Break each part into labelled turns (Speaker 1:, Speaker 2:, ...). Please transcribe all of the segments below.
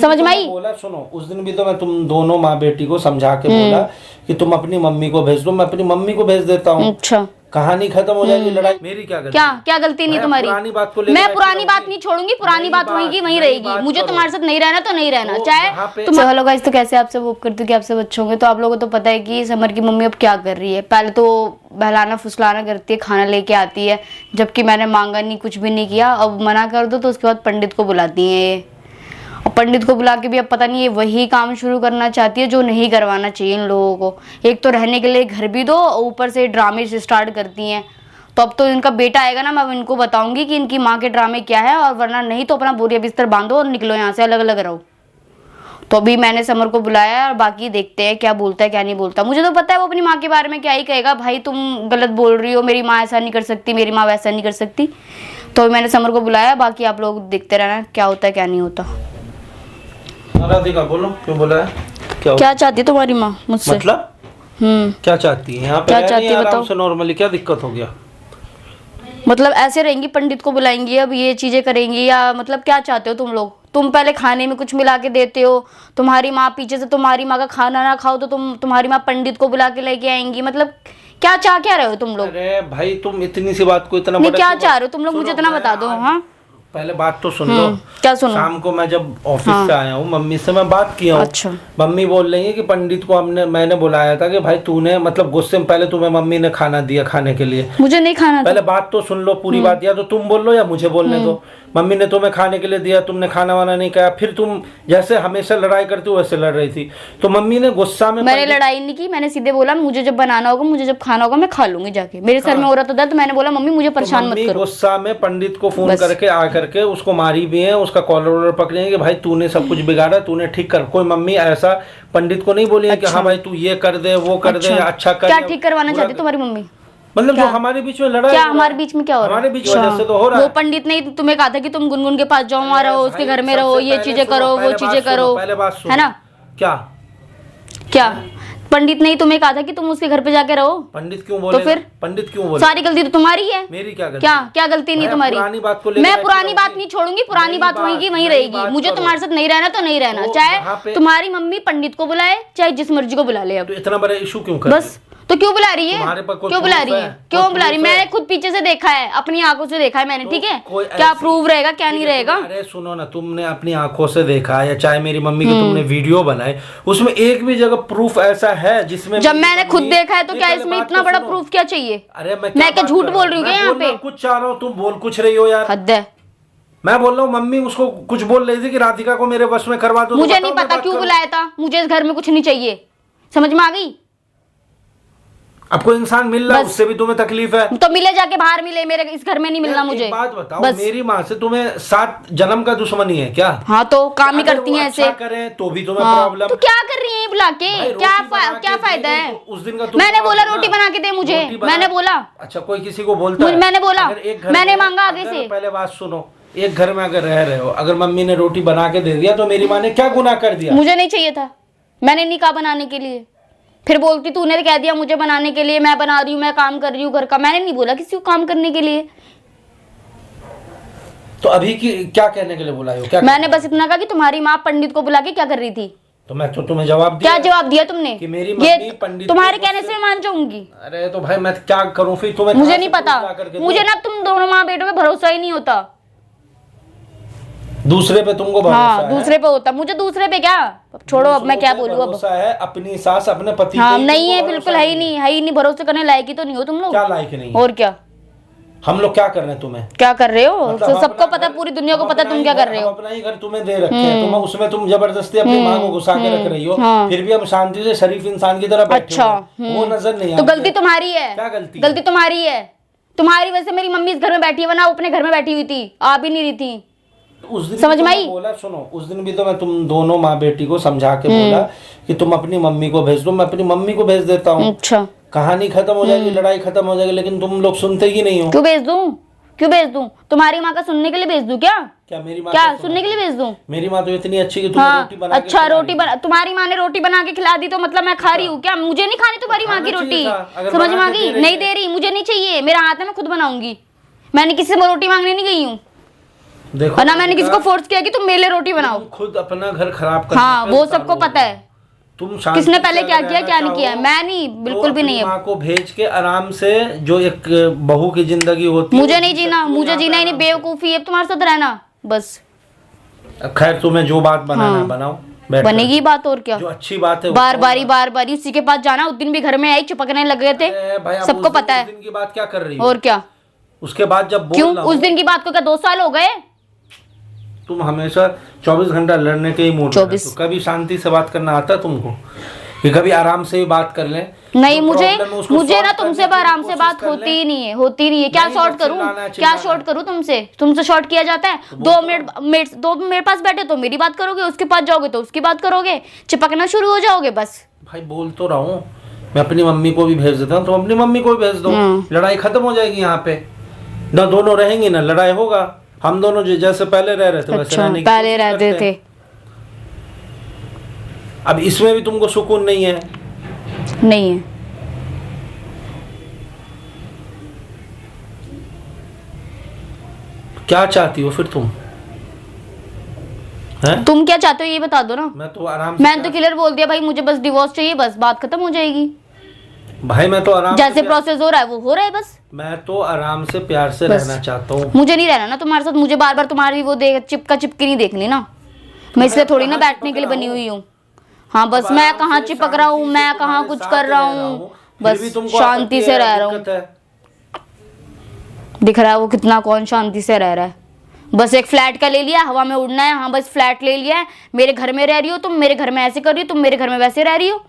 Speaker 1: समझ में आई?
Speaker 2: बोला सुनो, उस दिन भी तो मैं तुम दोनों माँ बेटी को समझा के बोला कि तुम अपनी मम्मी को भेज दो, मैं अपनी मम्मी को भेज देता हूँ।
Speaker 1: अच्छा,
Speaker 2: कहानी खत्म हो जाएगी, लड़ाई मेरी क्या गलती?
Speaker 1: क्या गलती नहीं तुम्हारी?
Speaker 2: पुरानी बात को
Speaker 1: मैं पुरानी बात नहीं छोड़ूंगी, पुरानी बात वहीं वहीं रहेगी। मुझे तुम्हारे साथ नहीं रहना तो नहीं रहना, चाहे तुम। हेलो गाइस, तो कैसे आपसे वो करती हूँ कि आपसे बच्चों होंगे, तो आप लोगों को तो पता है कि समर की मम्मी अब क्या कर रही है। पहले तो बहलाना फुसलाना करती है, खाना लेके आती है, जबकि मैंने मांगा नहीं, कुछ भी नहीं किया। अब मना कर दो तो उसके बाद पंडित को बुलाती है ये, और पंडित को बुला के भी अब पता नहीं ये वही काम शुरू करना चाहती है जो नहीं करवाना चाहिए इन लोगों को। एक तो रहने के लिए घर भी दो, ऊपर से ड्रामे स्टार्ट करती हैं। तो अब तो इनका बेटा आएगा ना, मैं इनको बताऊंगी कि इनकी माँ के ड्रामे क्या है, और वरना नहीं तो अपना बोरिया बिस्तर बांधो और निकलो यहाँ से, अलग अलग रहो। तो अभी मैंने समर को बुलाया और बाकी देखते हैं क्या बोलता है क्या नहीं बोलता। मुझे तो पता है वो अपनी माँ के बारे में क्या ही कहेगा, भाई तुम गलत बोल रही हो, मेरी माँ ऐसा नहीं कर सकती, मेरी माँ वैसा नहीं कर सकती। तो मैंने समर को बुलाया, बाकी आप लोग देखते रहना क्या होता है क्या नहीं होता।
Speaker 2: राधिका बोलो, क्यों बोला है?
Speaker 1: क्या चाहती है तुम्हारी माँ मुझसे?
Speaker 2: मतलब क्या चाहती है? यहाँ पे
Speaker 1: क्या चाहती है बताओ?
Speaker 2: नॉर्मली क्या दिक्कत हो गया?
Speaker 1: मतलब ऐसे रहेंगी, पंडित को बुलाएंगी, अब ये चीजें करेंगी, या मतलब क्या चाहते हो तुम लोग? तुम पहले खाने में कुछ मिला के देते हो, तुम्हारी माँ पीछे से तुम्हारी माँ का खाना ना खाओ तो तुम्हारी माँ पंडित को बुला के लेके आएंगी। मतलब क्या चाह क्या रहे हो तुम लोग?
Speaker 2: अरे भाई तुम इतनी सी बात को इतना
Speaker 1: नहीं, क्या चाह रहे हो तुम लोग, मुझे इतना बता दो। हाँ,
Speaker 2: पहले बात तो सुन लो।
Speaker 1: क्या सुनो?
Speaker 2: शाम को मैं जब ऑफिस से आया हूँ, मम्मी से मैं बात किया हूँ।
Speaker 1: अच्छा।
Speaker 2: मम्मी बोल रही है कि पंडित को मैंने बुलाया था कि भाई तूने, मतलब गुस्से में पहले तुम्हें मम्मी ने खाना दिया खाने के लिए।
Speaker 1: मुझे नहीं खाना था।
Speaker 2: पहले बात तो सुन लो पूरी बात, या तो तुम बोल लो या मुझे बोलने दो। मम्मी ने तुम्हें खाने के लिए दिया, तुमने खाना वाना नहीं खाया, फिर तुम जैसे हमेशा लड़ाई करती हो वैसे लड़ रही थी। तो मम्मी ने गुस्सा में,
Speaker 1: मैंने लड़ाई नहीं की, मैंने सीधे बोला मुझे जब बनाना होगा, मुझे जब खाना होगा मैं खा लूंगी जाके। मेरे सर में हो रहा था दर्द, मैंने बोला मम्मी मुझे परेशान मत करो।
Speaker 2: गुस्सा में पंडित को फोन करके आ करके उसको मारी भी है, उसका कॉलर वॉलर पकड़े कि भाई तूने सब कुछ बिगाड़ा, तूने ठीक कर। कोई मम्मी ऐसा पंडित को नहीं बोली है कि हाँ भाई तू ये कर दे वो कर दे, अच्छा कर।
Speaker 1: क्या ठीक करवाना चाहती तुम्हारी मम्मी?
Speaker 2: मतलब जो हमारे बीच में लड़ाई,
Speaker 1: क्या हमारे बीच में क्या हो रहा है?
Speaker 2: हमारे बीच वजह से तो हो रहा है।
Speaker 1: वो पंडित ने तुम्हें कहा था कि तुम गुनगुन के पास जाओ, वहाँ रहो, उसके घर में रहो, ये चीजें करो, वो चीजें करो, है ना? क्या पंडित ने तुम्हें कहा था कि तुम उसके घर पे जाके रहो?
Speaker 2: पंडित क्यों बोले? तो फिर पंडित क्यों बोले?
Speaker 1: सारी गलती तो तुम्हारी है।
Speaker 2: मेरी क्या गलती?
Speaker 1: क्या गलती नहीं तुम्हारी?
Speaker 2: पुरानी बात को
Speaker 1: मैं पुरानी बात नहीं छोड़ूंगी, पुरानी बात वहीं की वहीं रहेगी। मुझे तुम्हारे साथ नहीं रहना तो नहीं रहना, चाहे तुम्हारी मम्मी पंडित को बुलाए चाहे जिस मर्जी को बुला ले। अब
Speaker 2: इतना बड़ा इशू क्यों कर?
Speaker 1: बस तो क्यों बुला रही है? क्यों बुला रही है? क्यों बुला रही है? मैंने खुद पीछे से देखा है, अपनी आंखों से देखा है मैंने, ठीक है? क्या प्रूव रहेगा क्या नहीं रहेगा?
Speaker 2: अरे सुनो ना, तुमने अपनी आंखों से देखा या चाहे मेरी मम्मी की तुमने वीडियो बनाए, उसमें एक भी जगह प्रूफ ऐसा है जिसमें,
Speaker 1: जब मैंने खुद देखा है तो क्या इसमें इतना बड़ा प्रूफ क्या चाहिए?
Speaker 2: अरे मैं
Speaker 1: क्या झूठ बोल रही हूँ क्या यहाँ पे?
Speaker 2: कुछ चाह रहा हूँ, तुम बोल कुछ रही हो यार,
Speaker 1: हद है।
Speaker 2: मैं बोल रहा हूँ मम्मी उसको कुछ बोल रही थी कि राधिका को मेरे बस में करवा दो।
Speaker 1: मुझे नहीं पता क्यों बुलाया था, मुझे इस घर में कुछ नहीं चाहिए, समझ में आ गई?
Speaker 2: अब कोई इंसान मिल रहा है उससे भी तुम्हें तकलीफ है
Speaker 1: तो मिले जाके बाहर मिले, मेरे इस घर में नहीं मिलना मुझे।
Speaker 2: एक बात बताओ, मेरी माँ से तुम्हें 7 जन्म का दुश्मनी है क्या?
Speaker 1: हाँ तो काम ही करती हैं ऐसे।
Speaker 2: अच्छा करें तो भी तुम्हें प्रॉब्लम।
Speaker 1: तो क्या कर रही है बुला के? क्या फायदा है?
Speaker 2: उस दिन का
Speaker 1: मैंने बोला रोटी बना के दे मुझे, मैंने बोला।
Speaker 2: अच्छा कोई किसी को बोलता है?
Speaker 1: मैंने बोला, मैंने मांगा आगे से।
Speaker 2: पहले बात सुनो, एक घर में अगर रह रहे हो, अगर मम्मी ने रोटी बना के दे दिया तो मेरी माँ ने क्या गुनाह कर दिया?
Speaker 1: मुझे नहीं चाहिए था, मैंने नहीं कहा बनाने के लिए। फिर बोलती तूने कह दिया मुझे बनाने के लिए, मैं बना रही हूँ, मैं काम कर रही हूँ घर का। मैंने नहीं बोला किसी को काम करने के लिए।
Speaker 2: तो अभी की क्या कहने के लिए बुलाई हो? क्या
Speaker 1: मैंने बस इतना कहा कि तुम्हारी माँ पंडित को बुला के क्या कर रही थी।
Speaker 2: तो मैं तो तुम्हें जवाब दिया।
Speaker 1: क्या जवाब दिया तुमने?
Speaker 2: कि मेरी मम्मी पंडित
Speaker 1: तुम्हारे कहने से मान जाऊंगी।
Speaker 2: अरे तो भाई मैं क्या करूँ फिर? तुम्हें
Speaker 1: मुझे नहीं पता, मुझे ना तुम दोनों माँ बेटों पे भरोसा ही नहीं होता।
Speaker 2: दूसरे पे तुमको भरोसा है?
Speaker 1: दूसरे पे होता, मुझे दूसरे पे क्या? छोड़ो, अब मैं क्या बोलूँ? अब
Speaker 2: भरोसा है अपनी सास अपने पति
Speaker 1: पे? नहीं है, बिल्कुल है ही नहीं, है ही नहीं। भरोसे करने लायक ही तो नहीं हो तुम लोग।
Speaker 2: क्या लायक नहीं?
Speaker 1: और क्या
Speaker 2: हम लोग क्या कर रहे हैं? तुम्हें
Speaker 1: क्या कर रहे हो? सबको पता, पूरी दुनिया को पता तुम क्या कर रहे हो।
Speaker 2: अपना ही घर तुम्हें दे रखे हैं, तुम उसमें तुम जबरदस्ती अपनी माँ को घुसा के रख रही हो। फिर भी हम शांति से शरीफ इंसान की तरह बैठे हैं। वो नजर नहीं
Speaker 1: तो गलती तुम्हारी है।
Speaker 2: क्या गलती?
Speaker 1: गलती तुम्हारी है, तुम्हारी वजह से मेरी मम्मी इस घर में बैठी है, वरना वो अपने घर में बैठी हुई थी, आ भी नहीं रही थी।
Speaker 2: उस दिन
Speaker 1: समझ में आई?
Speaker 2: बोला सुनो, उस दिन भी तो मैं तुम दोनों माँ बेटी को समझा के बोला कि तुम अपनी मम्मी को भेज दो, मैं अपनी मम्मी को भेज देता हूँ।
Speaker 1: अच्छा,
Speaker 2: कहानी खत्म हो जाएगी, लड़ाई खत्म हो जाएगी, लेकिन तुम लोग सुनते ही नहीं हो।
Speaker 1: क्यों भेज दूं? क्यों भेज दूं? तुम्हारी माँ का सुनने के लिए भेज दूं क्या?
Speaker 2: क्या मेरी माँ
Speaker 1: क्या सुनने के लिए भेज दूं?
Speaker 2: मेरी माँ तो इतनी अच्छी कि तुम्हें रोटी बना के
Speaker 1: अच्छा रोटी बना, तुम्हारी माँ ने रोटी बना के खिला दी तो मतलब मैं खा रही हूँ क्या? मुझे नहीं खानी तुम्हारी माँ की रोटी, समझ में आ गई? नहीं दे रही, मुझे नहीं चाहिए, मेरा हाथ है, मैं खुद बनाऊंगी। मैंने किसी से रोटी मांगने नहीं गई हूँ।
Speaker 2: देखो
Speaker 1: और ना मैंने किसी को फोर्स किया कि तुम मेरे लिए रोटी बनाओ।
Speaker 2: तुम खुद अपना घर खराब कर
Speaker 1: हाँ वो सबको पता है,
Speaker 2: तुम
Speaker 1: किसने पहले क्या किया क्या नहीं किया। मैं नहीं, बिल्कुल भी नहीं है।
Speaker 2: माँ को भेज के आराम से जो एक बहू की जिंदगी होती है,
Speaker 1: मुझे नहीं जीना, मुझे जीना ही नहीं, बेवकूफी है तुम्हारे साथ रहना बस।
Speaker 2: खैर तुम्हें जो बात बनाना है बनाओ, बैठ
Speaker 1: बनेगी बात, और क्या।
Speaker 2: जो अच्छी बात है
Speaker 1: बार बारी उसी के पास जाना। उस दिन भी घर में आई, चिपकने लग गए थे, सबको पता है।
Speaker 2: उस दिन की बात क्या कर रही हो?
Speaker 1: और क्या,
Speaker 2: उसके बाद जब बोल
Speaker 1: क्यों
Speaker 2: रहा
Speaker 1: उस
Speaker 2: हूं,
Speaker 1: दिन की बात को क्या 2 साल हो गए?
Speaker 2: तुम हमेशा 24 घंटा लड़ने के ही मूड में रहते हो। कभी शांति से बात करना आता है तुमको कि कभी आराम से भी बात कर लें?
Speaker 1: नहीं, मुझे
Speaker 2: solve
Speaker 1: ना तुमसे
Speaker 2: करने की
Speaker 1: आराम से
Speaker 2: कोशिश
Speaker 1: बात
Speaker 2: कर
Speaker 1: होती
Speaker 2: लें।
Speaker 1: ही नहीं है, होती नहीं है। क्या
Speaker 2: नहीं,
Speaker 1: शॉर्ट
Speaker 2: तो
Speaker 1: करूं,
Speaker 2: चिल्लाना,
Speaker 1: क्या
Speaker 2: चिल्लाना।
Speaker 1: शॉर्ट करूं तुमसे शॉर्ट किया जाता है? 2 मिनट दो मेरे पास बैठे तो मेरी बात करोगे, उसके पास जाओगे तो उसकी बात करोगे, चिपकना शुरू हो जाओगे बस।
Speaker 2: भाई बोल तो रहा हूँ, मैं अपनी मम्मी को भी भेज देता हूँ, तुम अपनी मम्मी को भी भेज दो, लड़ाई खत्म हो जाएगी। यहाँ पे ना दोनों रहेंगे ना लड़ाई होगा। हम दोनों जैसे पहले रह रहे थे वैसे
Speaker 1: अच्छा,
Speaker 2: रहने की
Speaker 1: पहले
Speaker 2: कोशिश
Speaker 1: रहते
Speaker 2: करते
Speaker 1: थे।
Speaker 2: हैं। अब इसमें भी तुमको सुकून नहीं है?
Speaker 1: नहीं है।
Speaker 2: क्या चाहती हो फिर तुम? हैं?
Speaker 1: तुम क्या चाहते हो ये बता दो ना।
Speaker 2: मैं तो आराम से
Speaker 1: मैंने तो क्लियर बोल दिया भाई, मुझे बस डिवोर्स चाहिए, बस बात खत्म हो जाएगी।
Speaker 2: भाई मैं तो आराम
Speaker 1: जैसे
Speaker 2: से
Speaker 1: प्रोसेस हो रहा है वो हो रहा है बस।
Speaker 2: मैं तो आराम से प्यार से
Speaker 1: बस।
Speaker 2: रहना चाहता हूँ।
Speaker 1: मुझे नहीं रहना ना तुम्हारे साथ, मुझे बार बार तुम्हारी वो चिपका चिपकी नहीं देखनी ना। मैं इसलिए थोड़ी ना बैठने के लिए बनी हुई हूँ। हाँ बस, मैं कहाँ चिपक रहा हूँ, मैं कहाँ कुछ कर रहा हूँ, बस शांति से रह रहा हूँ। दिख रहा है वो कितना, कौन शांति से रह रहा है। बस एक फ्लैट का ले लिया, हवा में उड़ना है। हाँ बस फ्लैट ले लिया है, मेरे घर में रह रही हो तुम, मेरे घर में ऐसे कर रही हो तुम, मेरे घर में वैसे रह रही हो।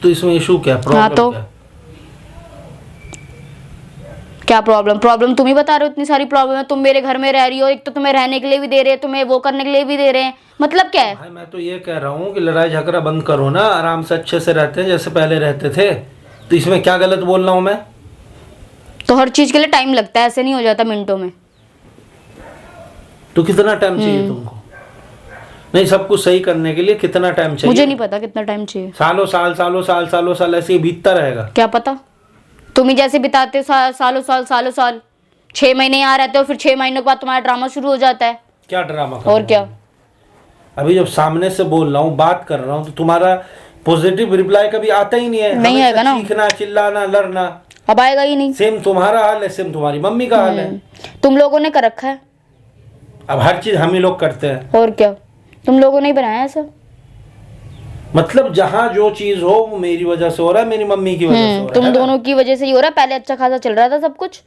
Speaker 2: तो इसमें इशू क्या, प्रॉब्लम
Speaker 1: हाँ तो क्या प्रॉब्लम तुम ही बता रहे हो। इतनी सारी प्रॉब्लम है, तुम मेरे घर में रह रही हो, एक तो तुम्हें रहने के लिए भी दे रहे हैं, तुम्हें वो करने के लिए भी दे रहे हैं, मतलब क्या है?
Speaker 2: भाई मैं तो ये कह रहा हूँ कि लड़ाई झगड़ा बंद करो ना, आराम से अच्छे से रहते हैं जैसे पहले रहते थे। तो इसमें क्या गलत बोल रहा हूँ मैं?
Speaker 1: तो हर चीज के लिए टाइम लगता है, ऐसे नहीं हो जाता मिनटों में।
Speaker 2: तो कितना टाइम चाहिए तुमको? नहीं, सब कुछ सही करने के लिए कितना टाइम चाहिए?
Speaker 1: मुझे नहीं पता कितना टाइम चाहिए।
Speaker 2: सालों साल ऐसे ही बीतता रहेगा।
Speaker 1: क्या पता, तुम ही जैसे बिताते हो सालों साल। 6 महीने यहाँ रहते हो, फिर 6 महीनों के बाद तुम्हारा ड्रामा शुरू हो जाता है।
Speaker 2: क्या ड्रामा?
Speaker 1: और क्या,
Speaker 2: अभी जब सामने से बोल रहा हूँ, बात कर रहा हूँ, तो तुम्हारा पॉजिटिव रिप्लाई कभी आता ही नहीं है।
Speaker 1: नहीं आएगा ना।
Speaker 2: चीखना, चिल्लाना, लड़ना।
Speaker 1: अब आएगा ही नहीं।
Speaker 2: सेम तुम्हारा हाल है, सेम तुम्हारी मम्मी का हाल है।
Speaker 1: तुम लोगों ने कर रखा है।
Speaker 2: अब हर चीज हम ही लोग करते हैं।
Speaker 1: और क्या, तुम लोगों ने ही बनाया ऐसा।
Speaker 2: मतलब जहाँ जो चीज हो वो मेरी वजह से हो रहा है, मेरी मम्मी की वजह से हो रहा
Speaker 1: तुम
Speaker 2: है।
Speaker 1: दोनों की वजह से ही हो रहा है। पहले अच्छा खासा चल रहा था सब कुछ,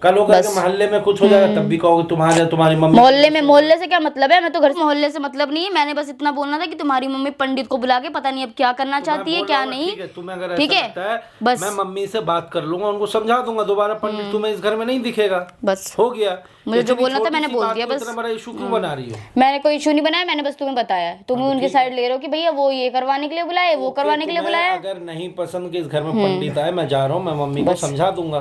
Speaker 2: कल होकर के मोहल्ले में कुछ हो जाएगा तब भी कहोगे तुम्हारी मम्मी।
Speaker 1: मोहल्ले से क्या मतलब है? मैं तो घर से, मोहल्ले से मतलब नहीं है। मैंने बस इतना बोलना था कि तुम्हारी मम्मी पंडित को बुला के पता नहीं अब क्या करना चाहती है क्या नहीं।
Speaker 2: तुम्हें अगर
Speaker 1: ठीक
Speaker 2: ऐसा
Speaker 1: है,
Speaker 2: लगता है
Speaker 1: बस
Speaker 2: मैं मम्मी से बात कर लूंगा, उनको समझा दूंगा, दोबारा पंडित तुम्हें इस घर में नहीं दिखेगा,
Speaker 1: बस
Speaker 2: हो गया।
Speaker 1: मुझे जो बोलना था मैंने बोल दिया बस।
Speaker 2: इतना बड़ा इशू क्यों बना रही हो?
Speaker 1: मैंने कोई इशू नहीं बनाया, मैंने बस तुम्हें बताया। तुम उनकी साइड ले रहे हो कि भैया वो ये करवाने के लिए बुलाए, वो करवाने के लिए बुलाया।
Speaker 2: अगर नहीं पसंद कि इस घर में पंडित आए, मैं जा रहा हूँ, मैं मम्मी को समझा दूंगा।